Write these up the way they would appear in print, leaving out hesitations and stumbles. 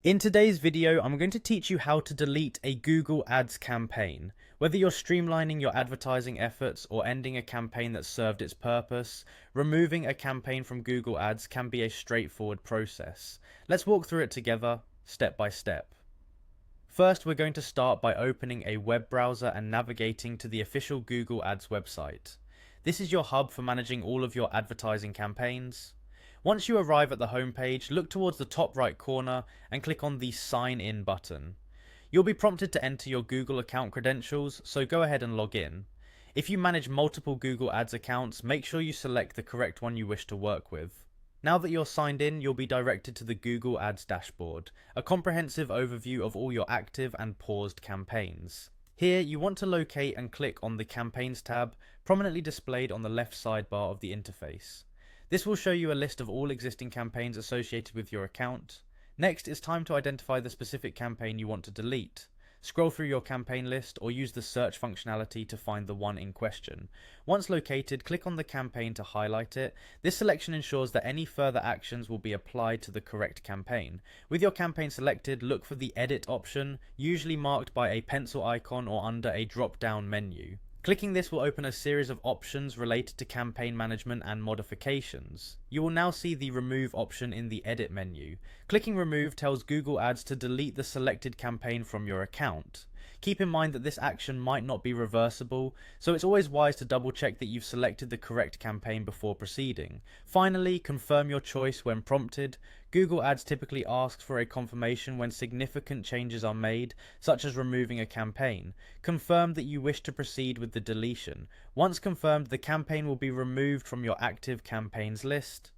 In today's video, I'm going to teach you how to delete a Google Ads campaign. Whether you're streamlining your advertising efforts or ending a campaign that served its purpose, removing a campaign from Google Ads can be a straightforward process. Let's walk through it together, step by step. First, we're going to start by opening a web browser and navigating to the official Google Ads website. This is your hub for managing all of your advertising campaigns. Once you arrive at the homepage, look towards the top right corner and click on the Sign In button. You'll be prompted to enter your Google account credentials, so go ahead and log in. If you manage multiple Google Ads accounts, make sure you select the correct one you wish to work with. Now that you're signed in, you'll be directed to the Google Ads dashboard, a comprehensive overview of all your active and paused campaigns. Here, you want to locate and click on the Campaigns tab, prominently displayed on the left sidebar of the interface. This will show you a list of all existing campaigns associated with your account. Next, it's time to identify the specific campaign you want to delete. Scroll through your campaign list or use the search functionality to find the one in question. Once located, click on the campaign to highlight it. This selection ensures that any further actions will be applied to the correct campaign. With your campaign selected, look for the Edit option, usually marked by a pencil icon or under a drop-down menu. Clicking this will open a series of options related to campaign management and modifications. You will now see the Remove option in the Edit menu. Clicking Remove tells Google Ads to delete the selected campaign from your account. Keep in mind that this action might not be reversible, so it's always wise to double check that you've selected the correct campaign before proceeding. Finally, confirm your choice when prompted. Google Ads typically asks for a confirmation when significant changes are made, such as removing a campaign. Confirm that you wish to proceed with the deletion. Once confirmed, the campaign will be removed from your active campaigns list.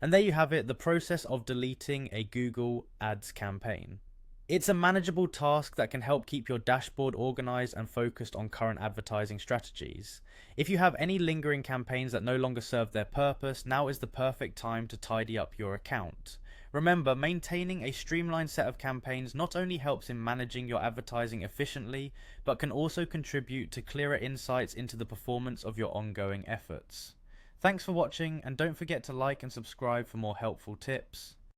And there you have it, the process of deleting a Google Ads campaign. It's a manageable task that can help keep your dashboard organized and focused on current advertising strategies. If you have any lingering campaigns that no longer serve their purpose, now is the perfect time to tidy up your account. Remember, maintaining a streamlined set of campaigns not only helps in managing your advertising efficiently, but can also contribute to clearer insights into the performance of your ongoing efforts. Thanks for watching, and don't forget to like and subscribe for more helpful tips.